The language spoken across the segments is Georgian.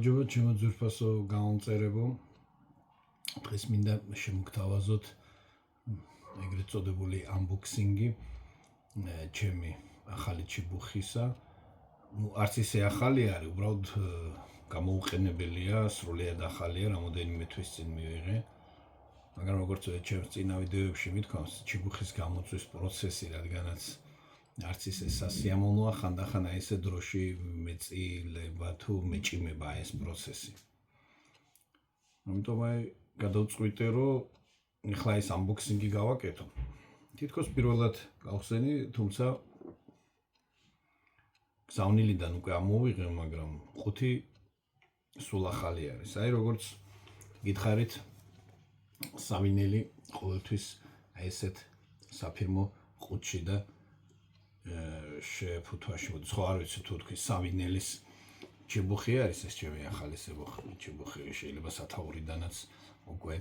გამარჯობა ჩემო ძვირფასო გამომწერებო. დღეს მინდა შემოგთავაზოთ ეგრეთ წოდებული unboxing-ი ჩემი ახალი ჩიბუხისა. არც ისე ახალი არის, უბრალოდ გამოუყენებელია, სრულიად ახალია, რამოდენიმე თვის წინ მივიღე. მაგრამ როგორც ჩემს წინა ვიდეოებში მithქვამს, ჩიბუხის გამოწვის პროცესი, რადგანაც არც ისე სასიამოვნოა, ხანდახან ესე დროში მეწილება თუ მეჭიმება ეს პროცესი. ამიტომ გადავწყვიტე, რომ ეხლა ეს unboxing-ი გავაკეთო. თითქოს პირველად გავხსენი, თუმცა გზავნილიდან უკვე ამოვიღე, მაგრამ ხუთი სულ ახალი არის. როგორც გითხარით, სავინელი ყოველთვის ესეთ საფირმო ყუთში და შეფუთვაში, ხო არ ვიცი თუ თქვი სავინელის ჩიბუხი არის ეს ჩემი ახალი ჩიბუხი, შეიძლება სათაურიდანაც უკვე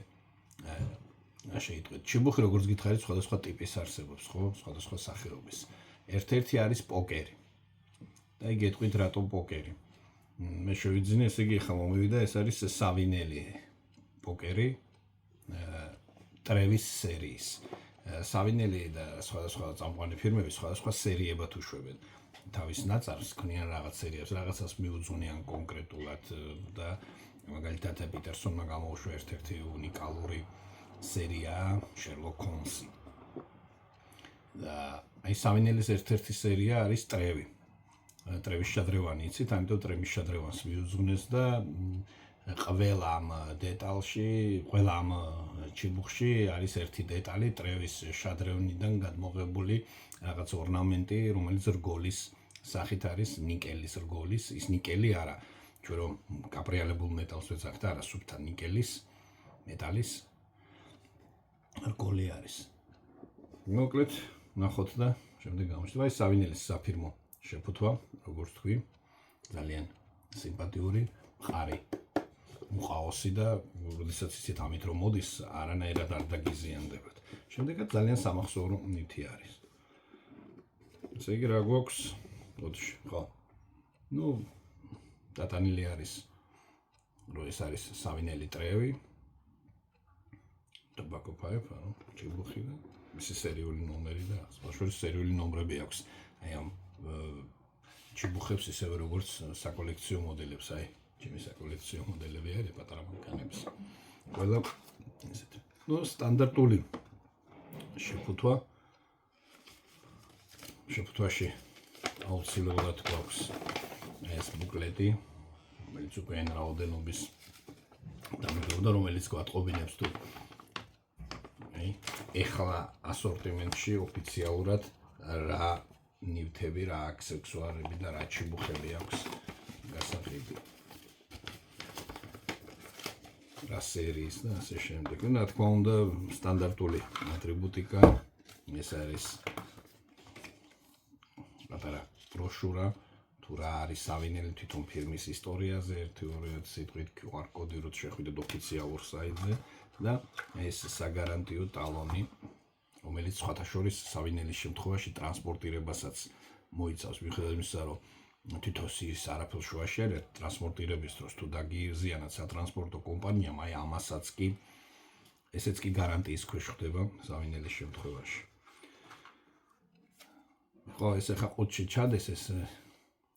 შეიტყვეთ. ჩიბუხი როგორც გითხარით, სხვადასხვა ტიპის არსებობს, ხო, სხვადასხვა სახეობის. ერთ-ერთი არის პოკერი. და იგი ეტყვით რატომ პოკერი. მე შევიძინე, ესე იგი ხა მომივიდა, ეს არის სავინელი პოკერი ტრევის სერიის. სავინელი და სხვადასხვა წამყვანი ფირმები სხვადასხვა სერიებად უშვებენ თავის ნაწარს, ქმნიან რაღაც სერიებს, რაღაცას მიუძღვნიან კონკრეტულად და მაგალითად პიტერსონმა გამოუშვა ერთ-ერთი უნიკალური სერია Sherlock Holmes-ი. და სავინელის ერთ-ერთი სერია არის ტრევი. ტრევის შადრევანი იცით, ამიტომ ტრევის შადრევანს მიუძღვნეს და ყველა ამ დეტალში, ყველა ამ ჩიბუხში არის ერთი დეტალი, ტრევის შადრევნიდან გადმოღებული რაღაც ორნამენტი, რომელიც რგოლის სახით არის, ნიკელის რგოლის, ის ნიკელი არა, ჩვენ რომ კაპრიალებულ მეტალს ვეძახთ, არა, სუფთა ნიკელის მეტალის რგოლი არის. მოკლედ, ნახოთ და შემდეგ გამოჩნდება ეს სავინელის საფირმო შეფუთვა, როგორც თქვი, ძალიან სიმპათიური, მყარი. მუყაოსი და როდესაც იცით ამით რომ მოდის, არანაირად არ დაგიზიანდებათ. შემდეგაც ძალიან სამახსოვრო ნივთი არის. ესე იგი რა გვაქვს? ოდში, ხო. დატანილი არის, რომ ეს არის სავინელი ტრევი. Tobacco pipe, ჩიბუხი და მისი სერიული ნომერი და სხვა სერიული ნომრები აქვს. ამ ჩიბუხებს ისევე როგორც საკოლექციო მოდელებს, ჩემი საკოლექციო მოდელები არის პატარა მანქანების. ყველა ესეთ. სტანდარტული შეფუთვა. შეფუთვაში აუცილებლად გვაქვს ეს ბუკლეტი, რომელიც უკვე εν რაოდენობის დამკვირვებდა, რომელიც გვატყობინებს თუ ეხლა ასორტიმენტში ოფიციალურად რა ნივთები, რა აქსესუარები და რა ჩიბუხები აქვს გასაღები. რა სერიის და ასე შემდეგ. რა თქმა უნდა, სტანდარტული ატრიბუტიკა, ეს არის პატარა ბროშურა, თუ რა არის სავინელი თვითონ ფირმის ისტორიაზე, 1-2 სიტყვით QR კოდი როც შეხვიდეთ ოფიციალურ საიტზე და ეს საგარანტიო ტალონი, რომელიც სხვათა შორის სავინელის შემთხვევაში ტრანსპორტირებასაც მოიცავს, მიუხედავად იმისა, რომ თვითონ ის არაფერს შუაში არის ტრანსპორტირების დროს თუ დაგიზიანათ სატრანსპორტო კომპანიამ, ამასაც კი ესეც კი გარანტიის ქვეშ ხდება სავინელის შემთხვევაში. ხო, ეს ახლა ყუთში ჩადეს, ეს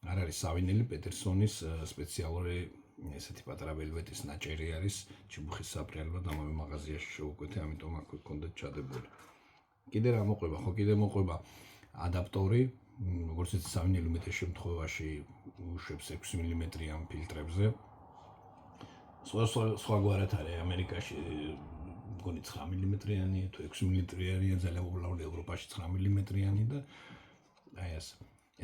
არ არის სავინელი, პეტერსონის სპეციალური ესეთი პატარა ველვეტის ნაჭერი არის, ჩიბუხის საპრიალებლად ამავე მაღაზიაში შევუკვეთე, ამიტომ აქ გქონდეთ ჩადებული. კიდე რა მოყვება, ხო, კიდე მოყვება ადაპტორი, როგორც ეს სავინელი უმეტეს შემთხვევაში უშვებს 6 მმ-იან ფილტრებზე. სხვაგვარად არის ამერიკაში მგონი 9 მმ-იანი თუ 6 მმ-იანი ძალიან პოპულარული ევროპაში 9 მმ-იანი და აი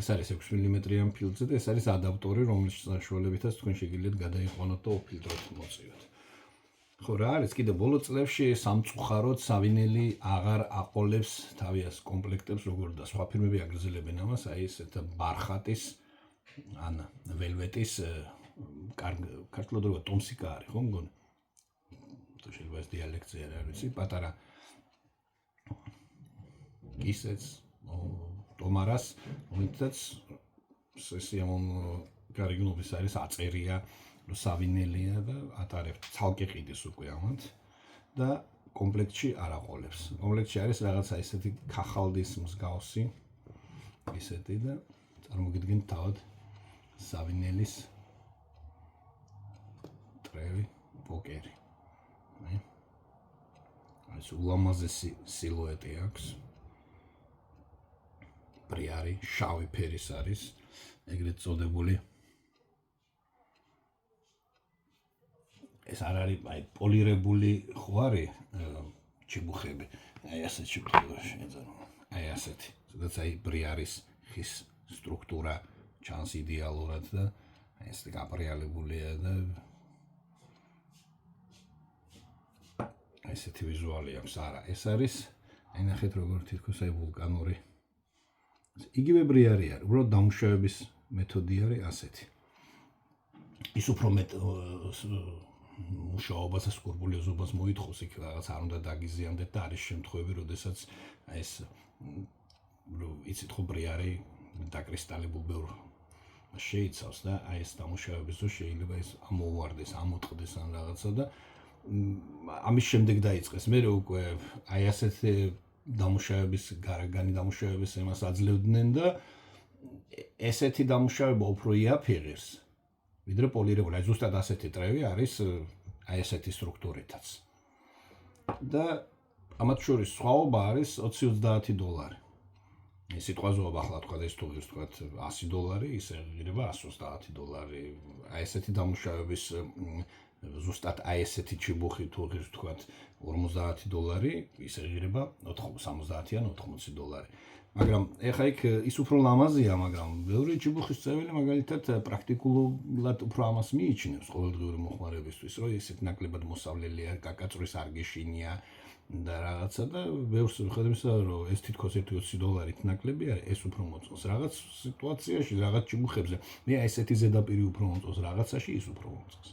ეს არის 6 მმ-იან ფილტრზე და ეს არის ადაპტორი, რომლის საშუალებითაც თქვენ შეგიძლიათ გადაიყვანოთ და ოფილტროთ მოწივოთ. ხო რა არის კიდე ბოლო წლებში სამწუხაროდ სავინელი აღარ აყოლებს თავის კომპლექტებს როგორ და სხვა ფირმები აგრძელებენ ამას, აი ესეთ ბარხატის ან ველვეტის ქართულად როგორ ტომსიკა არის ხო მგონი? თუ შეიძლება ეს დიალექტზე არ ვიცი, პატარა კისეც ტომარას, რომელთაც სიამონ გარიგნობის არის აწერია, სავინელია და ატარებს ცალკე ყიდის უკვე ამათ და კომპლექტში არ აყოლებს. კომპლექტში არის რაღაცა ესეთი ქახალდის მსგავსი ისეთი და წარმოგიდგენთ თავად სავინელის ტრევი პოკერი. ეს ულამაზესი სილუეტი აქვს. ბრიარი, შავი ფერის არის, ეგრეთ წოდებული. ეს არ არის აი პოლირებული ხო არის ჩიბუხები. აი ასეთ ჩიბუხებში ეძანა. აი ასეთი. სადაც აი ბრიარის ხის სტრუქტურა ჩანს იდეალურად და ეს გაპრიალებულია და ესეთი ვიზუალი აქვს. არა, ეს არის აი ნახეთ როგორ თითქოს აი ვულკანური. იგივე ბრიარი არის, უბრალოდ დამუშავების მეთოდი არის ასეთი. ის უფრო მეტ მუშაობას და სკრუპულოზობას მოითხოვს, იქ რაღაც არ უნდა დაგიზიამდეთ და არის შემთხვევები, როდესაც ეს იცით ხო ბრიარი დაკრისტალებულ ბევრ შეიცავს და აი ეს დამუშავების დროს შეიძლება ეს ამოვარდეს, ამოტყდეს ან რაღაცა და ამის შემდეგ დაიწყეს. მე უკვე აი ასეთ დამუშავების გარეგანი დამუშავების ემას აძლევდნენ და ესეთი დამუშავება უფრო იაფიღებს ვიდრე პოლირებული. აი ზუსტად ასეთი ტრევი არის აი ესეთი სტრუქტურითაც. და ამათ შორის სხვაობა არის $20-30. ეს სიტყვაზეა ახლა თქვა ეს თუ ის თქვა $100, ისე ღირება $130. აი ესეთი დამუშავების ზუსტად აი ესეთი ჩიბუხი თუ ღირს თქვა $50, ისე ღირება 70-ან $80. მაგრამ ეხა იქ ის უფრო ლამაზია, მაგრამ ბევრი ჩიბუხის წეველი მაგალითად პრაქტიკულად უფრო ამას მიიჩნევს ყოველდღიური მოხმარებისთვის, რომ ისეთ ნაკლებად მოსავლელია, კაკაწვრის არ გეშინია და რაღაცა და ბევრს ხედავს რომ ეს თითქოს $20-ით ნაკლები არის, ეს უფრო მოწყოს. რაღაც სიტუაციაში, რაღაც ჩიბუხებზე მე აი ესეთი ზედაპირი უფრო მოწყოს, რაღაცაში ის უფრო მოწყოს.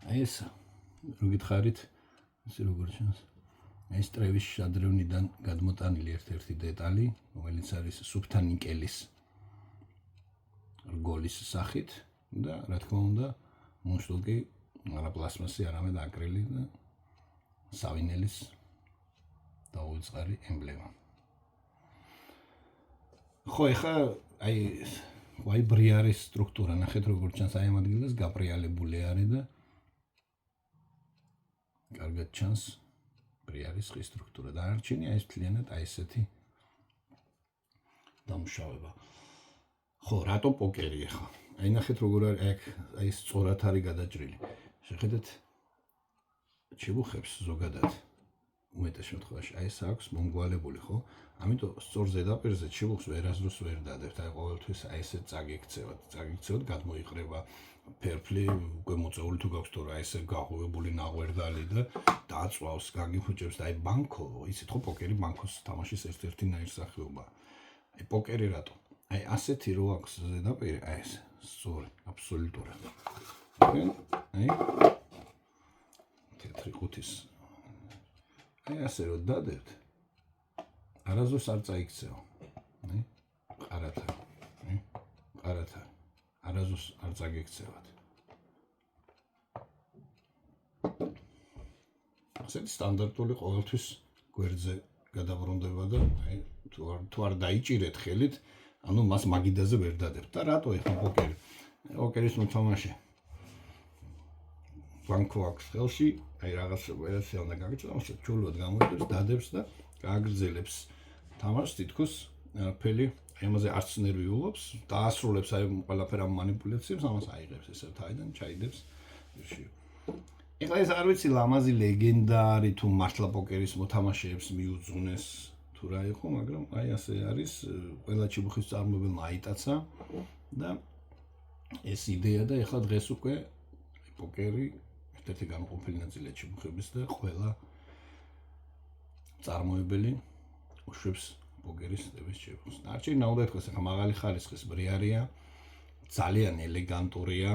აი ეს რო გითხარით, ესე როგორ ჩანს? ეს ტრევის შადრევნიდან გადმოტანილი ერთ-ერთი დეტალი, რომელიც არის სუფთა ნიკელის რგოლის სახით და რა თქმა უნდა, მუნშტუკი არა პლასმასი, არამედ აკრილი და სავინელის დაუწყარი ემბლემა. ხო, ეხა აი ბრიარის სტრუქტურა, ნახეთ როგორ ჩანს აი ამ ადგილას გაპრიალებული არის და კარგად ჩანს ბრიარის ხის სტრუქტურა. დანარჩენია ეს მთლიანად აი ესეთი დამუშავება. ხო, რატო პოკერი ახლა? აი ნახეთ როგორ არის აი ეს სწორად არის გადაჭრილი. შეხედეთ ჩიბუხებს ზოგადად უმეტეს შემთხვევაში აი ეს აქვს მომგვალებული, ხო? ამიტომ სწორ ზედაპირზე ჩიბუხს ვერასდროს ვერ დადებთ. აი ყოველთვის აი ესე წაგიქცევთ, გადმოიყრება ფერფლი, უკვე მოწეული თუ გაქვს თორე აი ესე გაღვივებული ნაღვერდალი და დაწვავს, გაგიფუჭებს და აი ბანკო, იცით ხო პოკერი ბანკოს თამაშის ერთ-ერთი ნაირსახეობაა. აი პოკერი რატო? აი ასეთი რო აქვს ზედაპირი, აი ეს სწორი, აბსოლუტურად. აი თეთრი ყუთის აი ასე რო დადებთ, არასდროს არ წაიქცევა. აი ყარათა, აი ყარათა. არასდროს არ წაგექცევათ. ასეთი სტანდარტული ყოველთვის გვერდზე გადაბრუნდება და აი თუ არ დაიჭირეთ ხელით, ანუ მას მაგიდაზე ვერ დადებთ. და რატო ეხლა პოკერი? პოკერის მოთამაშე ბანკო აქვს ხელში, აი რაღაც ვერასე უნდა გაგიწევს, ჩულოდ გამოიწევს, დადებს და გააგრძელებს თამაშს თითქოს ფელი ამაზე არც ნერვი ულობს, დაასრულებს აი ყველაფერ ამ მანიპულაციებს, ამას აიღებს ესე თავიდან ჩაიდებს. ეხლა ეს არ ვიცი ლამაზი ლეგენდარი თუ მართლა პოკერის მოთამაშეებს მიუძღვნეს თუ რა იყო, მაგრამ აი ასე არის, ყველა ჩიბუხის წარმოებელმა აიტაცა და ეს იდეა და ეხლა დღეს უკვე პოკერი ერთ-ერთი განუყოფელი ნაწილია ჩიბუხების და ყველა წარმოებელი უშვებს პოკერის წების ჩიბუხს. არჩევი ნაუდა ეთქვას, ეხლა მაღალი ხარისხის ბრიარია, ძალიან ელეგანტურია,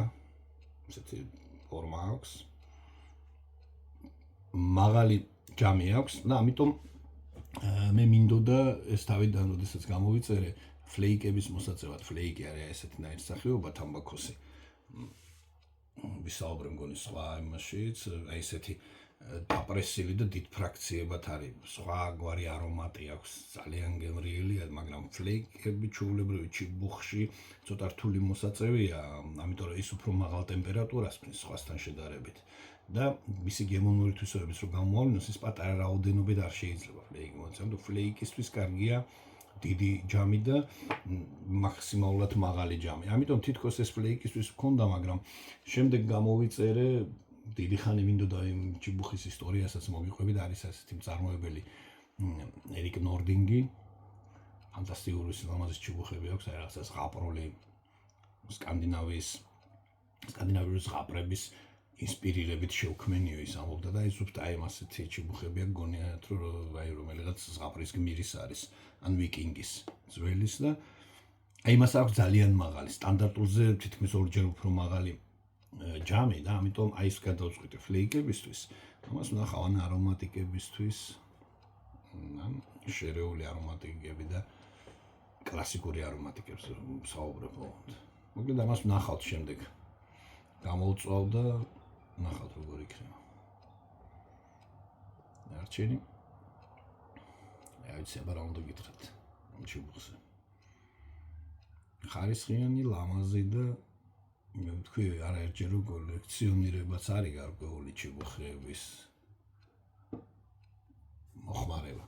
ესეთი ფორმა აქვს. მაღალი ჯამი აქვს და ამიტომ მე მინდოდა ეს თავიდან როდესაც გამოვიწერე ფლეიკების მოსაწევად, ფლეიკი არის ესეთნაირი სახეობა თამბაქოსი. ვისაუბრე მგონი სხვა იმაშიც, აი ესეთი დაპრესილი და დიდ ფრაქციებად არის, სხვა გვარი არომატი აქვს, ძალიან გემრიელია, მაგრამ ფლეიკები ჩვეულებრივი ჩიბუხში ცოტა რთული მოსაწევია, ამიტომ რომ ის უფრო მაღალ ტემპერატურას ქმნის სხვასთან შედარებით. და მისი გემოვნური თვისებების რო გამოავლინოს, ის პატარა რაოდენობით არ შეიძლება ფლეიკი მოეწევოს, თუ ფლეიკისთვის კარგია დიდი ჯამი და მაქსიმალურად მაღალი ჯამი. ამიტომ თითქოს ეს ფლეიკისთვის მქონდა, მაგრამ შემდეგ გამოვიწერე, დიდი ხანი მინდოდა იმ ჩიბუხის ისტორიასაც მოგიყვებით, არის ასეთი მწარმოებელი ერიკ ნორდინგი, ფანტასტიკური ლამაზი ჩიბუხები აქვს, აი რაღაცა ზღაპრული სკანდინავიური ზღაპრების ინსპირირებით შევქმენიო ის ამბობდა და ის უბრალოდ აი ასეთი ჩიბუხებია გონიათ რომ აი რომელიღაც ზღაპრის გმირის არის ან ვიკინგის ძველის და აი მას აქვს ძალიან მაღალი სტანდარტულზე თითქმის ორჯერ უფრო მაღალი ჯამი და ამიტომ აი ეს გადავწყვიტე ფლეიკებისთვის ამას ვნახავ ან არომატიკებისთვის ან შერეული არომატიკები და კლასიკური არომატიკებს საუბრობ მოკლედ ამას ვნახავთ შემდეგ გამოვწვავ და ნახავთ როგორ იქნება. არჩენი. აი ვიცი აბა რა უნდა გითხრათ ამ ჩიბუხზე. ხარისხიანი, ლამაზი და მე ვთქვი არაერთჯერ კოლექციონირებაც არის გარკვეული ჩიბუხების მოხმარება.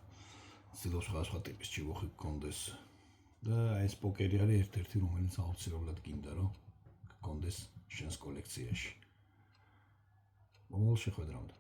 ცდილობს სხვა ტიპის ჩიბუხი გქონდეს და ეს პოკერი არის ერთ-ერთი რომელიც აუცილებლად გინდა რომ გქონდეს შენს კოლექციაში. მომავალ შეხვედრამდე